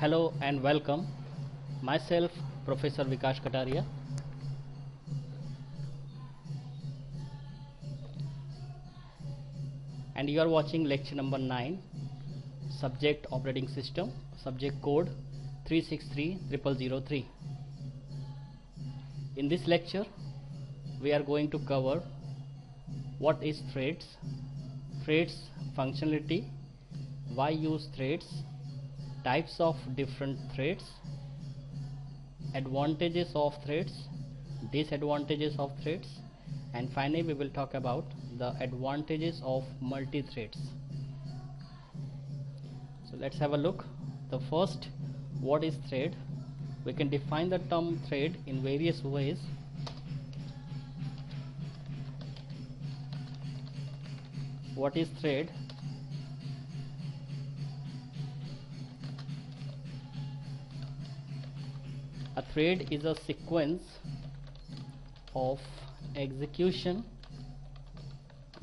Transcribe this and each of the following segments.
Hello and welcome. Myself, Professor Vikash Kataria. And you are watching lecture number 9, Subject Operating System, Subject Code 363003. In this lecture, we are going to cover what is threads, threads functionality, why use threads, types of different threads, advantages of threads, disadvantages of threads, and finally we will talk about the advantages of multi-threads. So let's have a look. The first, what is thread? We can define the term thread in various ways. What is thread? A thread is a sequence of execution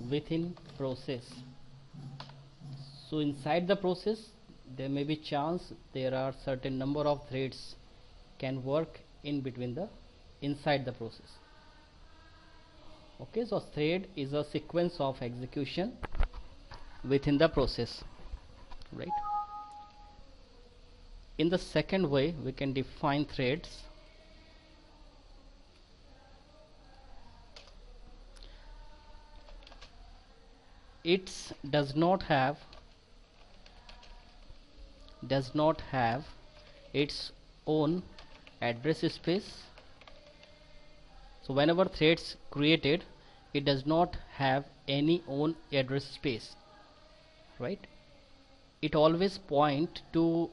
within process. So inside the process there may be chance there are certain number of threads can work in between the inside the process. Okay, so thread is a sequence of execution within the process, right? In the second way we can define threads. It does not have its own address space. So whenever threads created, it does not have any own address space, right? It always point to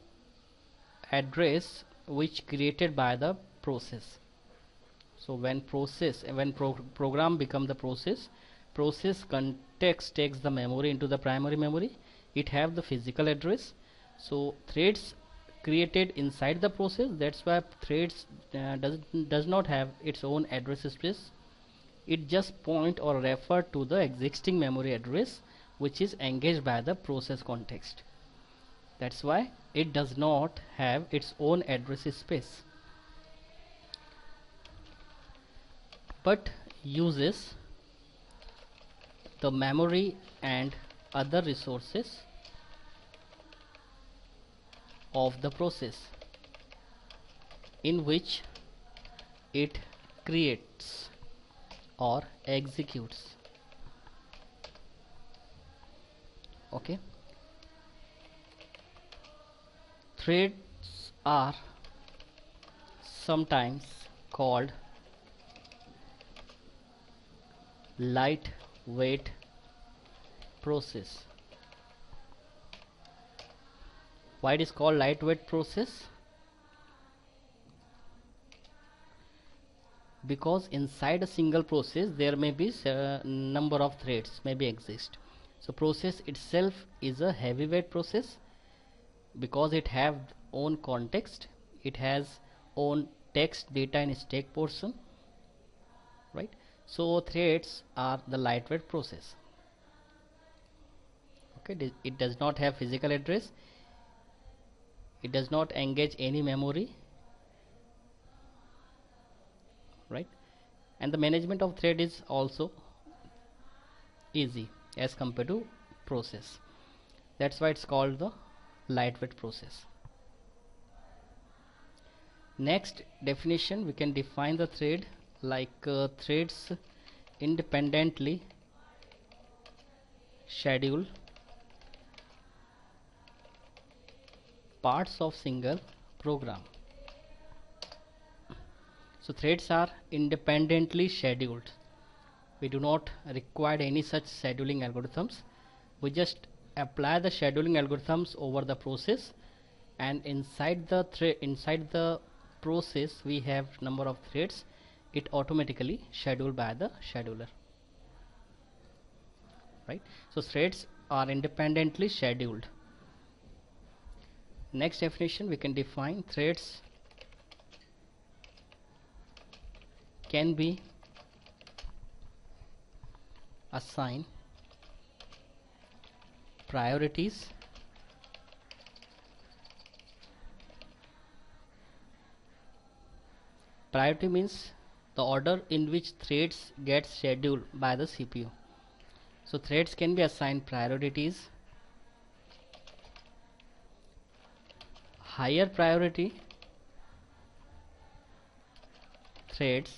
address which created by the process. So when program become the process context takes the memory into the primary memory. It have the physical address. So threads created inside the process, that's why threads does not have its own address space. It just point or refer to the existing memory address which is engaged by the process context. That's why it does not have its own address space, but uses the memory and other resources of the process in which it creates or executes. Okay, threads are sometimes called lightweight process. Why it is called lightweight process? Because inside a single process there may be number of threads may be exist. So process itself is a heavyweight process because it have own context, it has own text, data and stack portion, right? So threads are the lightweight process. Okay, it does not have physical address, it does not engage any memory, right? And the management of thread is also easy as compared to process. That's why it's called the lightweight process. Next definition, we can define the thread like threads independently schedule parts of single program. So threads are independently scheduled. We do not require any such scheduling algorithms. We just apply the scheduling algorithms over the process, and inside the process we have number of threads. It automatically scheduled by the scheduler, right? So threads are independently scheduled. Next definition, we can define threads can be assigned priorities Priority means the order in which threads get scheduled by the CPU. So threads can be assigned priorities. Higher priority threads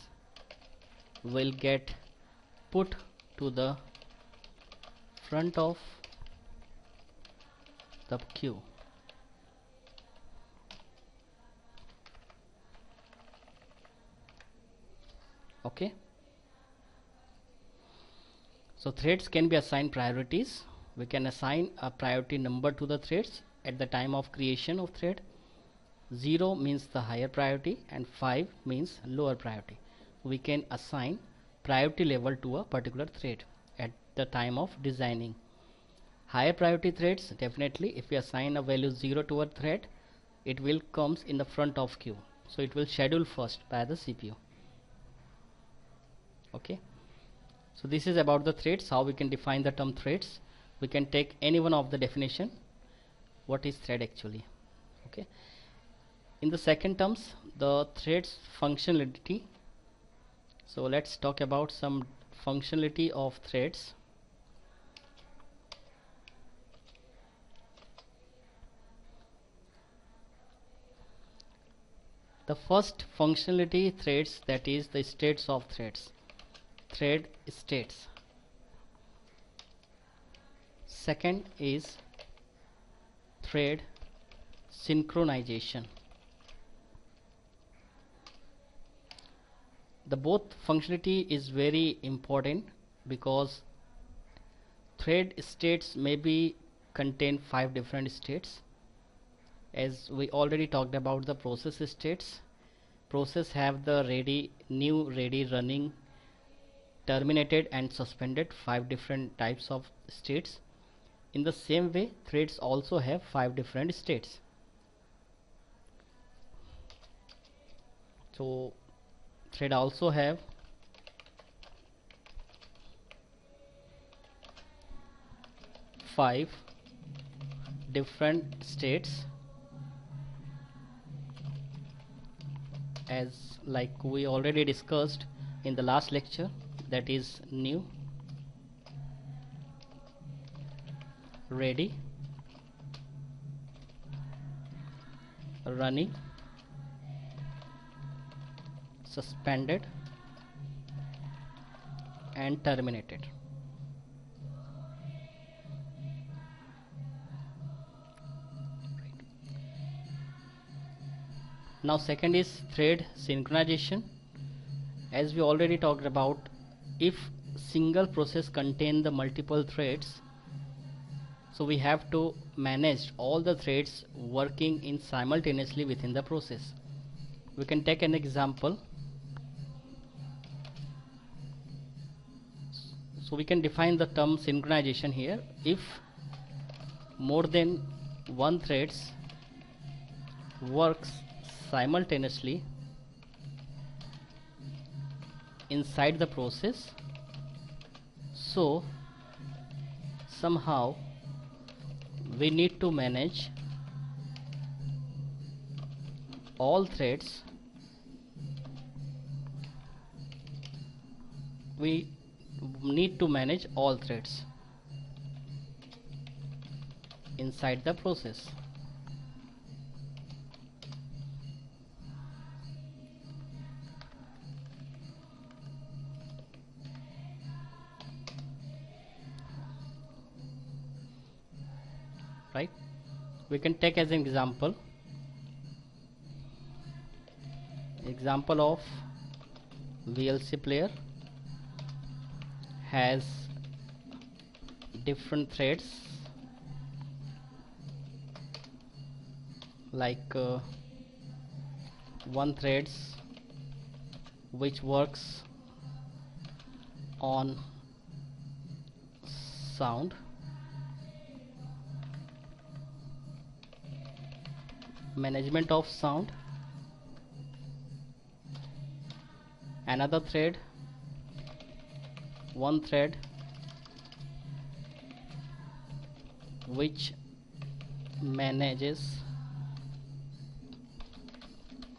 will get put to the front of the queue. Okay, so threads can be assigned priorities. We can assign a priority number to the threads at the time of creation of thread. 0 means the higher priority and 5 means lower priority. We can assign priority level to a particular thread at the time of designing. Higher priority threads, definitely if we assign a value 0 to a thread, it will comes in the front of queue, so it will schedule first by the CPU. Okay, so this is about the threads, how we can define the term threads. We can take any one of the definition. What is thread actually? Okay, in the second terms, the threads functionality. So let's talk about some functionality of threads. The first functionality threads, that is the states of threads. Thread states. Second is thread synchronization. The both functionality is very important because thread states may be contain 5 different states. As we already talked about the process states, process have the ready, new, ready, running, terminated and suspended, 5 different types of states. In the same way, threads also have 5 different states. So thread also have five different states, as like we already discussed in the last lecture, that is new, ready, running, suspended and terminated. Now second is thread synchronization. As we already talked about, if single process contain the multiple threads, so we have to manage all the threads working in simultaneously within the process. We can take an example. So we can define the term synchronization here. If more than one threads works simultaneously inside the process, so somehow we need to manage all threads. We need to manage all threads inside the process. Right? We can take as an example of VLC player has different threads, like one threads which works on sound, management of sound, another thread, one thread which manages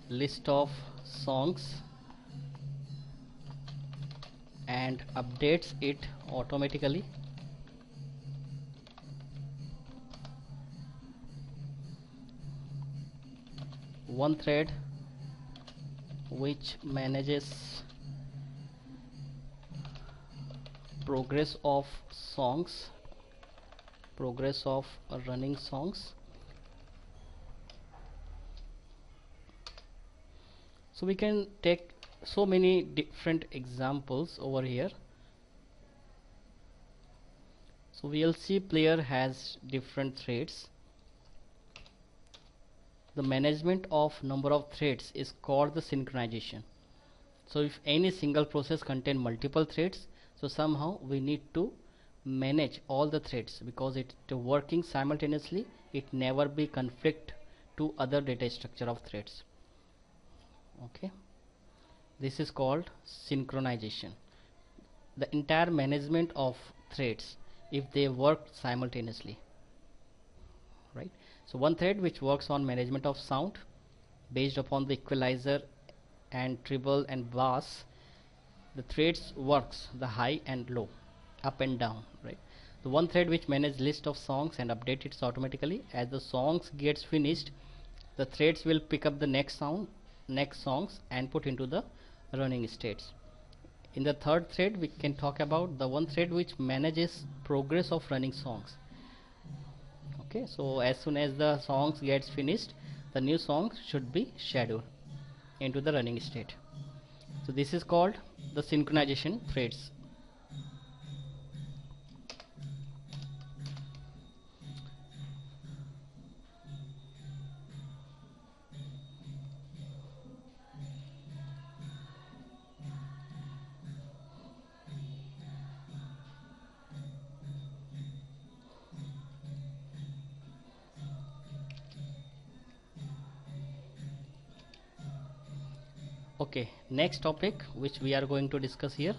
list of songs, and updates it automatically. One thread which manages progress of running songs. So we can take so many different examples over here. So VLC player has different threads. The management of number of threads is called the synchronization. So if any single process contain multiple threads, so somehow we need to manage all the threads, because it working simultaneously, it never be conflict to other data structure of threads. Okay, this is called synchronization. The entire management of threads if they work simultaneously, right? So one thread which works on management of sound based upon the equalizer and treble and bass. The threads works the high and low, up and down, right? The one thread which manages list of songs and update it automatically. As the songs gets finished, the threads will pick up the next songs and put into the running states. In the third thread we can talk about the one thread which manages progress of running songs. Okay, so as soon as the songs gets finished, the new songs should be scheduled into the running state. So this is called the synchronization threads. Okay, next topic which we are going to discuss here: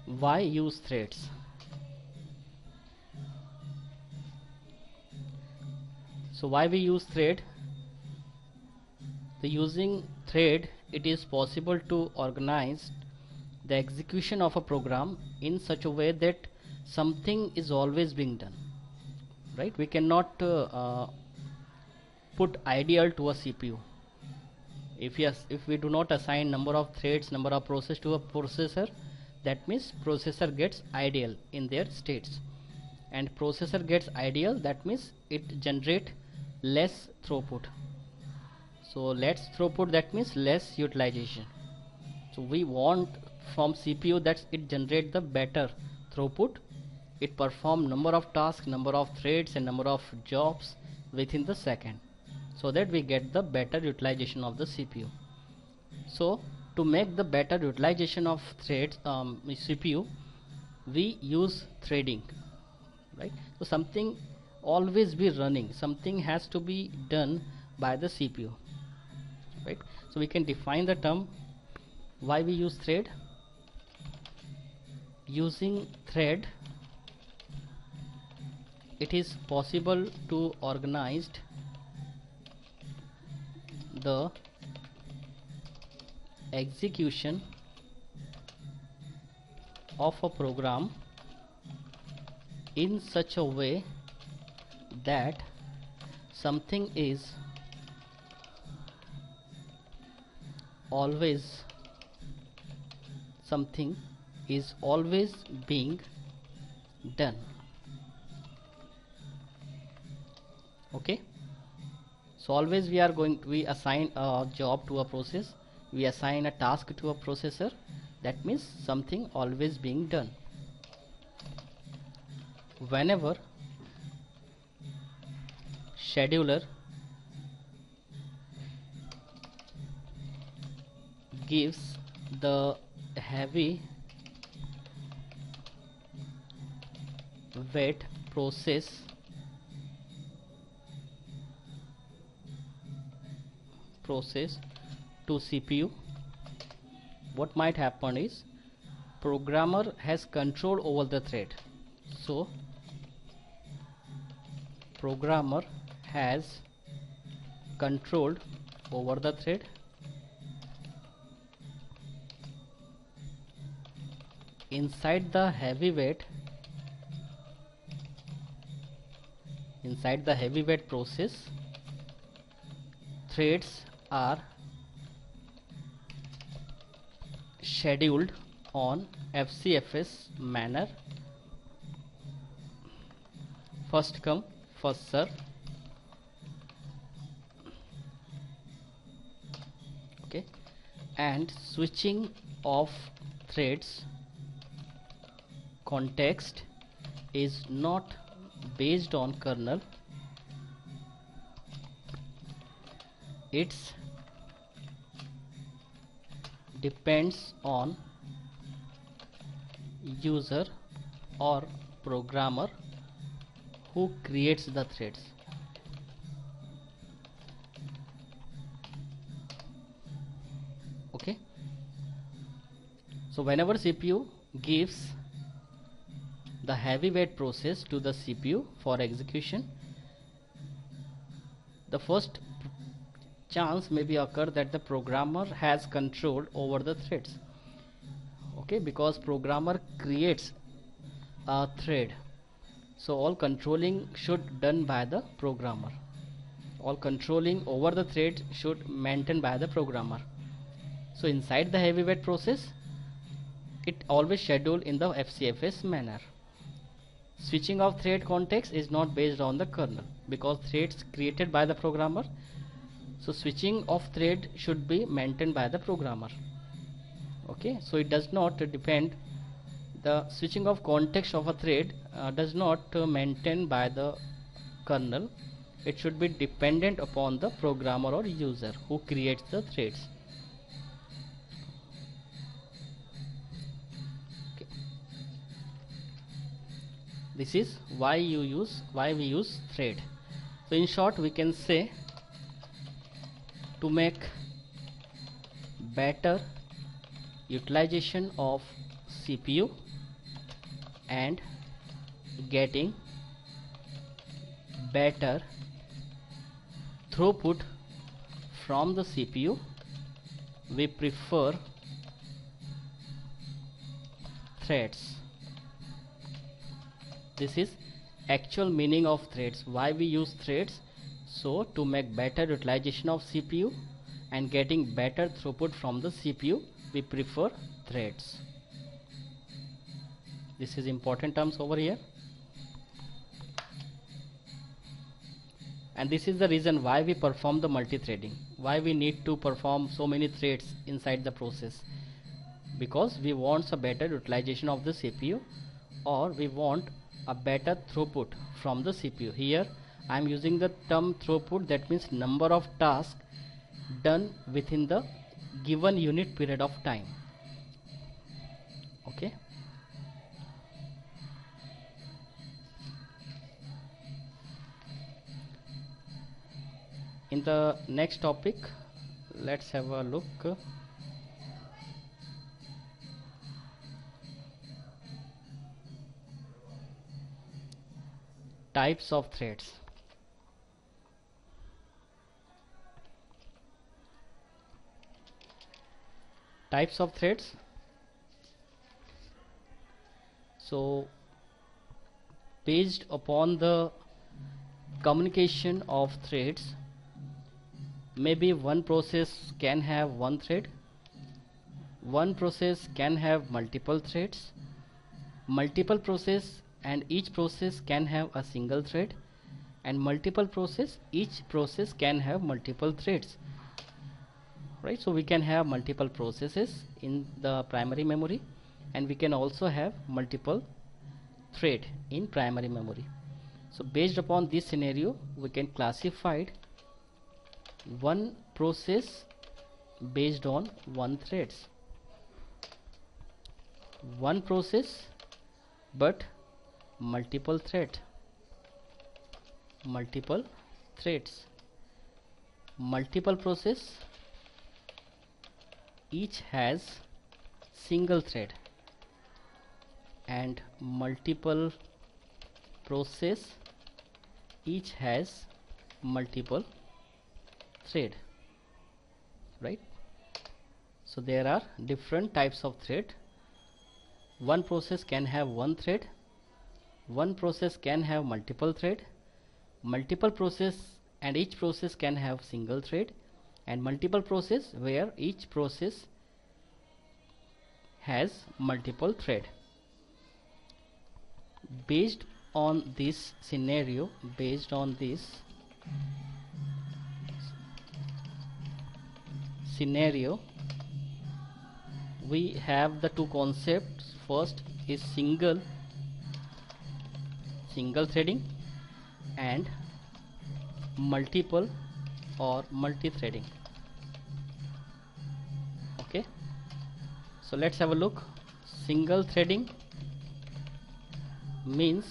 why use threads? So why we use thread? The using thread, it is possible to organize the execution of a program in such a way that something is always being done, right? We cannot put ideal to a CPU. If we do not assign number of threads, number of process to a processor, that means processor gets ideal in their states, and processor gets ideal, that means it generate less throughput. So less throughput, that means less utilization. So we want from CPU that it generate the better throughput, it perform number of tasks, number of threads and number of jobs within the second, so that we get the better utilization of the CPU. So to make the better utilization of threads, CPU, we use threading, right? So something always be running, something has to be done by the CPU, right? So we can define the term why we use thread. Using thread, it is possible to organize the execution of a program in such a way that something is always being done. Okay, so always we assign a job to a process, we assign a task to a processor, that means something always being done. Whenever scheduler gives the heavy weight process to CPU, what might happen is programmer has control over the thread. So programmer has controlled over the thread, inside the heavyweight process, threads are scheduled on FCFS manner, first come first serve. Okay, and switching of threads context is not based on kernel, it's depends on user or programmer who creates the threads. Okay, so whenever CPU gives the heavyweight process to the CPU for execution, the first chance may be occur that the programmer has control over the threads. Okay, because programmer creates a thread, so all controlling should done by the programmer. All controlling over the thread should maintained by the programmer. So inside the heavyweight process, it always scheduled in the FCFS manner. Switching of thread context is not based on the kernel because threads created by the programmer. So switching of thread should be maintained by the programmer. Okay, so it does not depend, the switching of context of a thread does not maintained by the kernel. It should be dependent upon the programmer or user who creates the threads. Okay. This is why we use thread. So in short, we can say, to make better utilization of CPU and getting better throughput from the CPU, we prefer threads. This is actual meaning of threads, why we use threads. So to make better utilization of CPU and getting better throughput from the CPU, we prefer threads. This is important terms over here, and this is the reason why we perform the multi-threading, why we need to perform so many threads inside the process, because we want a better utilization of the CPU, or we want a better throughput from the CPU. Here I am using the term throughput, that means number of tasks done within the given unit period of time. Okay, in the next topic, let's have a look. Types of threads. Types of threads. So based upon the communication of threads, maybe one process can have one thread, one process can have multiple threads, multiple process and each process can have a single thread, and multiple process, each process can have multiple threads, right? So we can have multiple processes in the primary memory, and we can also have multiple thread in primary memory. So based upon this scenario, we can classify one process based on one threads, one process but multiple threads, multiple process, each has single thread, and multiple process, each has multiple thread, right? So there are different types of thread. one process can have one thread, one process can have multiple thread, multiple process and each process can have single thread, and multiple process where each process has multiple thread. Based on this scenario, we have the two concepts. First is single threading and multiple or multi-threading. Okay, so let's have a look. Single threading means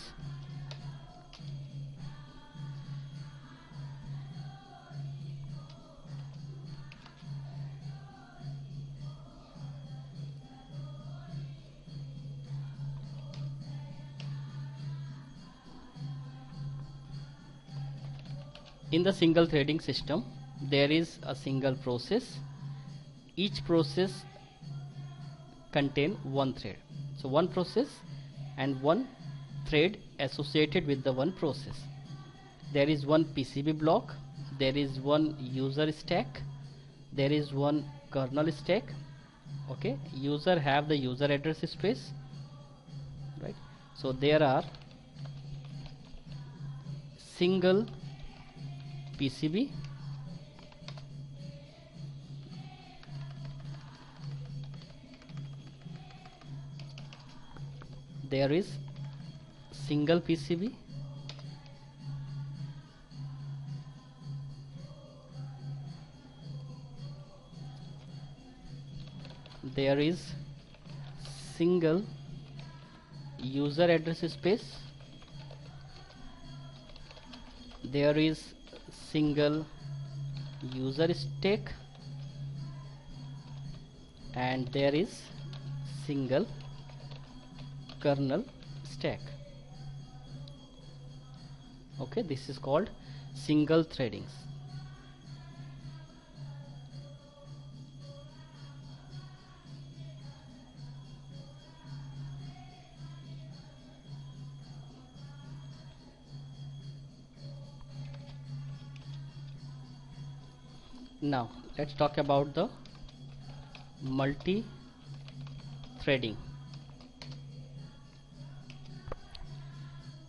in the single threading system there is a single process. Each process contain one thread, so one process and one thread associated with the one process. There is one PCB block, there is one user stack, there is one kernel stack. Okay, user have the user address space, right? So there are single PCB, there is single PCB, there is single user address space, there is single user stack, and there is single kernel stack. Okay, this is called single threadings. Now let's talk about the multi-threading.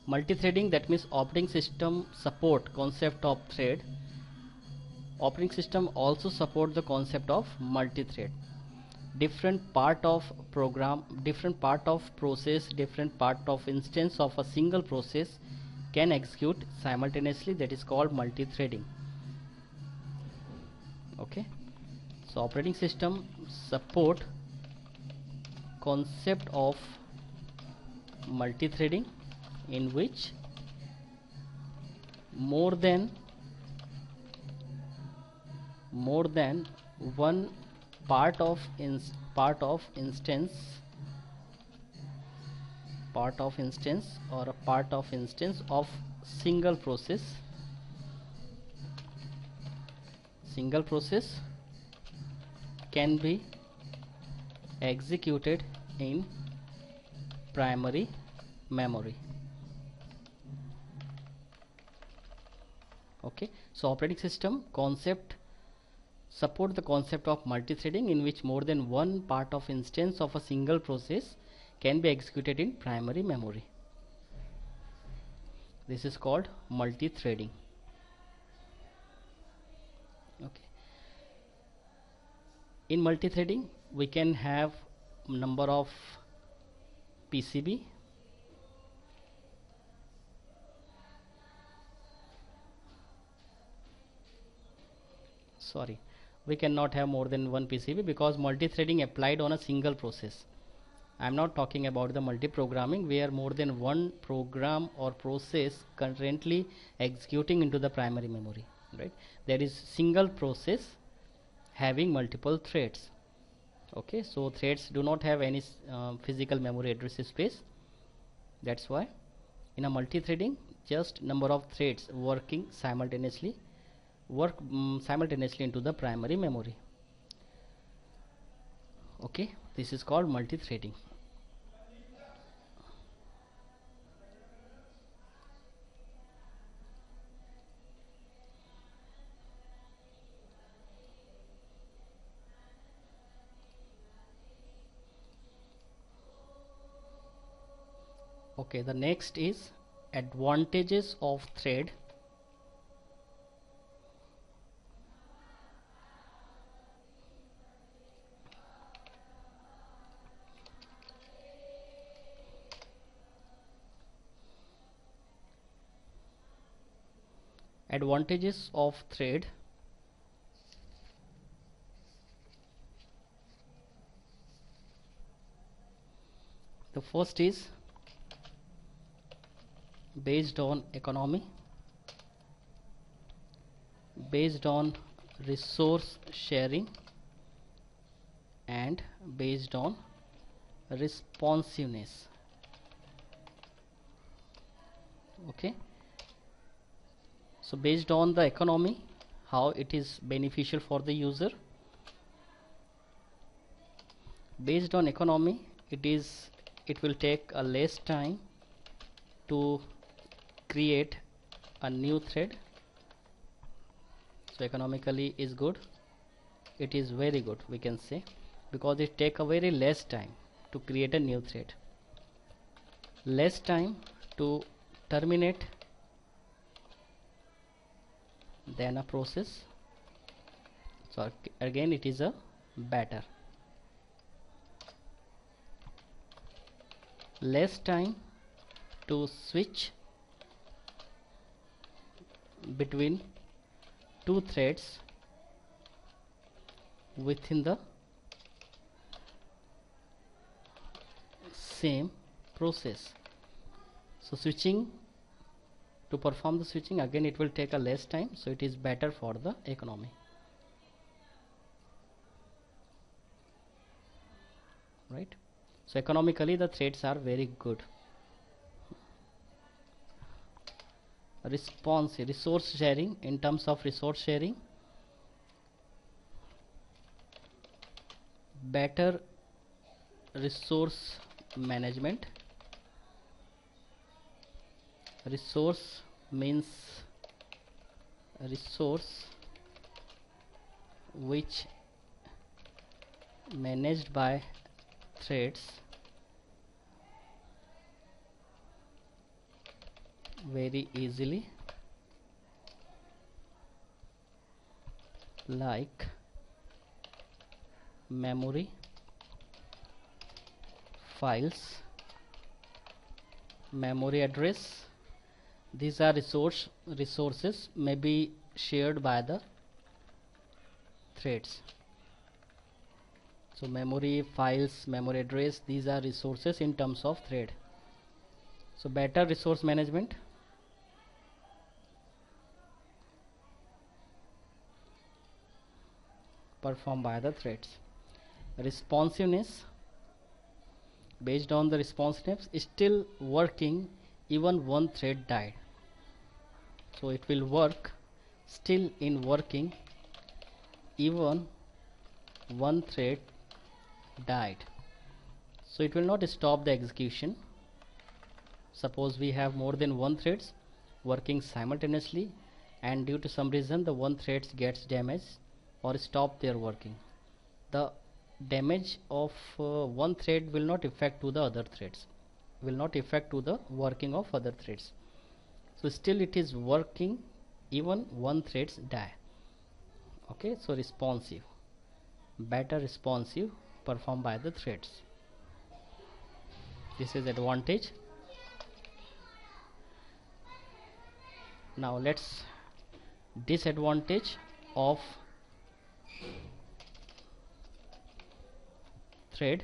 Multi-threading, that means operating system support concept of thread. Operating system also support the concept of multi-thread. Different part of program, different part of process, different part of instance of a single process can execute simultaneously. That is called multi-threading. Okay, so operating system support concept of multi-threading, in which more than one part of instance or a part of instance of single process can be executed in primary memory. Okay, so operating system concept support the concept of multi-threading, in which more than one part of instance of a single process can be executed in primary memory. This is called multi-threading. Okay, in multi-threading we can have number of PCB, we cannot have more than one PCB because multi-threading applied on a single process. I am not talking about the multi-programming where more than one program or process concurrently executing into the primary memory, right? There is single process having multiple threads. Okay, so threads do not have any physical memory address space. That's why in a multi-threading just number of threads working simultaneously into the primary memory. Okay, this is called multi-threading. Okay, the next is advantages of thread. Advantages of thread. The first is based on economy, based on resource sharing, and based on responsiveness. Okay, so based on the economy, how it is beneficial for the user. Based on economy, it will take a less time to create a new thread. So economically is good, it is very good, we can say, because it take a very less time to create a new thread, less time to terminate than a process. So again it is a better, less time to switch between two threads within the same process. So switching, to perform the switching, again it will take a less time, so it is better for the economy, right? So economically the threads are very good. Resource sharing. In terms of resource sharing, better resource management. Resource means resource which managed by threads very easily, like memory, files, memory address. These are resources may be shared by the threads. So memory, files, memory address, these are resources in terms of thread. So better resource management, performed by the threads. Responsiveness. Based on the responsiveness, still working even one thread died. So it will work still in working even one thread died. So it will not stop the execution. Suppose we have more than one threads working simultaneously, and due to some reason the one thread gets damaged or stop their working. The damage of one thread will not affect to the other threads, will not affect to the working of other threads. So still it is working even one threads die. Okay, so responsive, better responsive, performed by the threads. This is advantage. Now let's disadvantage of thread.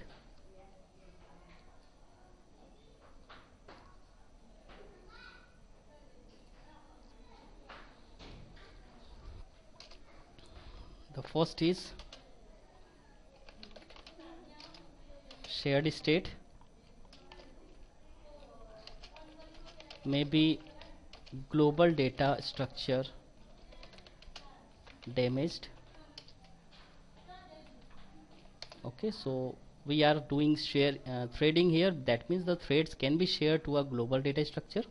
The first is shared state. Maybe global data structure damaged. Okay, so we are doing threading here. That means the threads can be shared to a global data structure,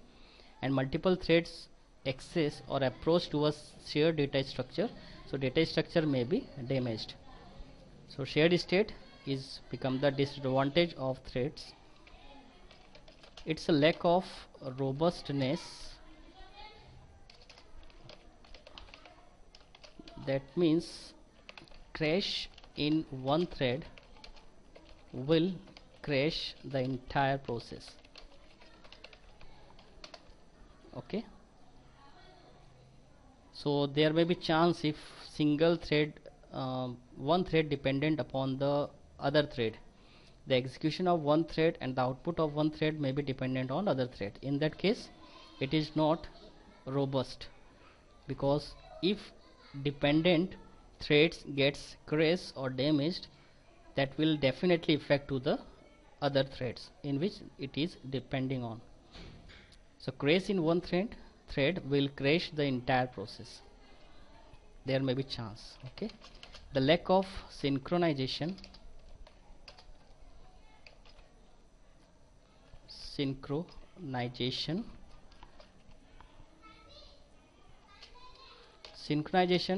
and multiple threads access or approach to a shared data structure, so data structure may be damaged. So shared state is become the disadvantage of threads. It's a lack of robustness. That means crash in one thread will crash the entire process. Okay, so there may be chance if single thread, one thread dependent upon the other thread, the execution of one thread and the output of one thread may be dependent on other thread. In that case it is not robust, because if dependent threads gets crashed or damaged, that will definitely affect to the other threads in which it is depending on. So crash in one thread will crash the entire process. There may be chance. Okay, the lack of synchronization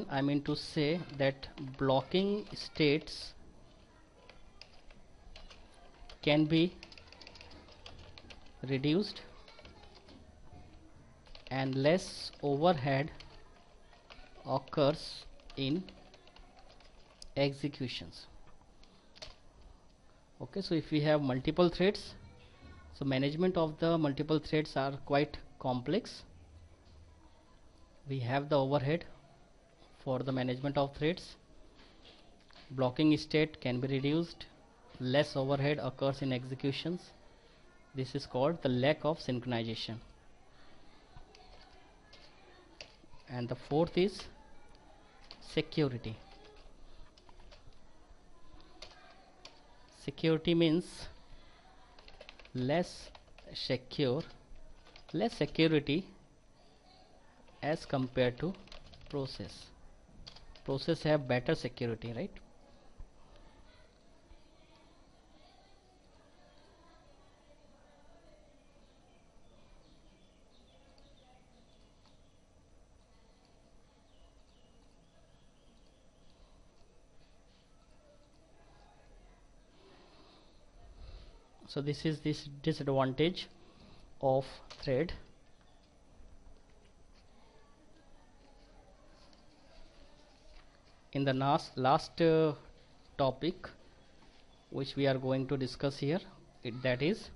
I mean to say that blocking states can be reduced and less overhead occurs in executions. Okay, so if we have multiple threads, so management of the multiple threads are quite complex. We have the overhead for the management of threads. Blocking state can be reduced, less overhead occurs in executions. This is called the lack of synchronization. And the fourth is security. Security means less security as compared to process. Process have better security, right? So this is this disadvantage of thread. In the last topic which we are going to discuss here, that is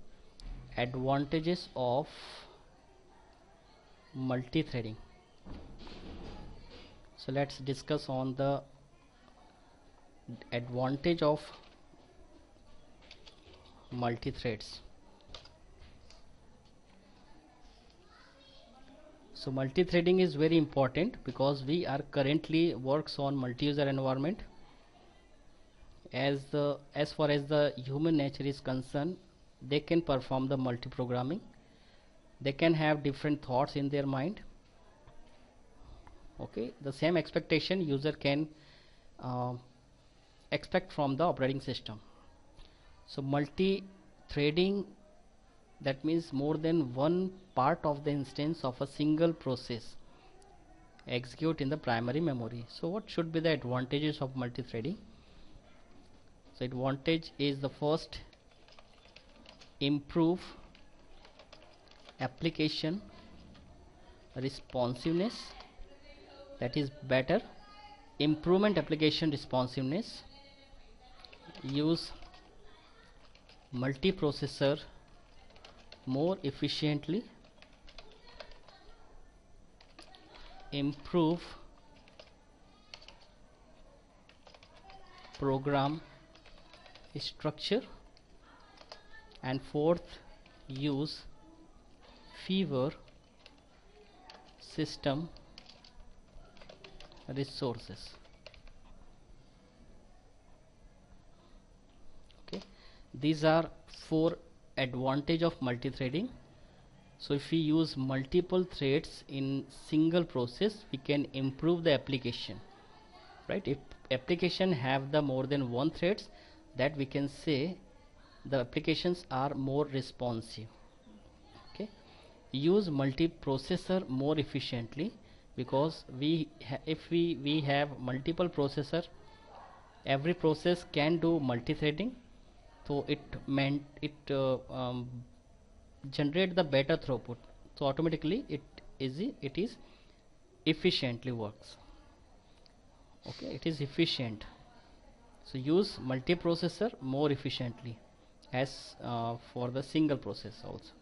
advantages of multi-threading. So let's discuss on the advantage of multi-threads. So multi-threading is very important because we are currently works on multi-user environment. As far as the human nature is concerned, they can perform the multi-programming. They can have different thoughts in their mind. Okay, the same expectation user can expect from the operating system. So multi-threading, that means more than one part of the instance of a single process execute in the primary memory. So what should be the advantages of multi-threading? So advantage is the first, improve application responsiveness, that is better improvement application responsiveness, use multiprocessor more efficiently, improve program structure, and fourth, use fewer system resources. Okay, these are four advantage of multi-threading. So if we use multiple threads in single process, we can improve the application, right? If application have the more than one threads, that we can say the applications are more responsive. Okay, use multiprocessor more efficiently, because if we have multiple processor, every process can do multi-threading, so it generate the better throughput. So automatically it is efficiently works. Okay, it is efficient. So use multiprocessor more efficiently as for the single process also.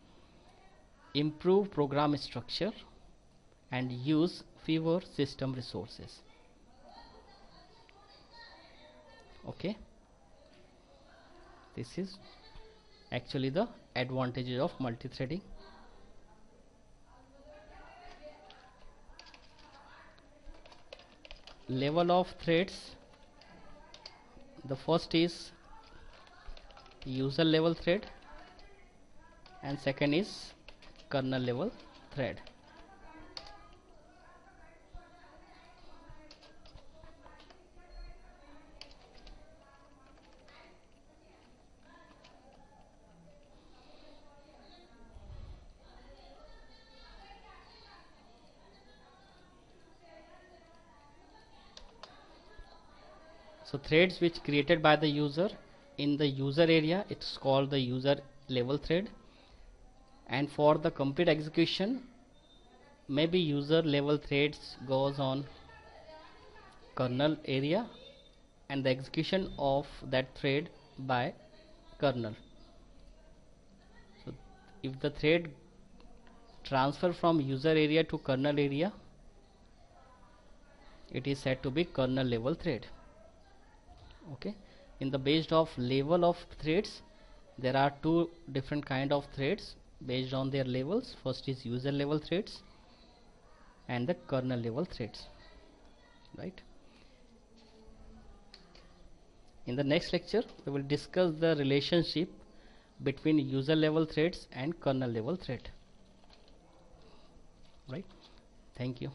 Improve program structure and use fewer system resources. Okay, this is actually the advantages of multi-threading. Level of threads, the first is user level thread and second is kernel level thread. So threads which created by the user in the user area, it's called the user level thread, and for the complete execution maybe user level threads goes on kernel area and the execution of that thread by kernel. So if the thread transfer from user area to kernel area, it is said to be kernel level thread. Okay, in the based of level of threads, there are two different kind of threads based on their levels. First is user level threads and the kernel level threads, right? In the next lecture we will discuss the relationship between user level threads and kernel level thread, right? Thank you.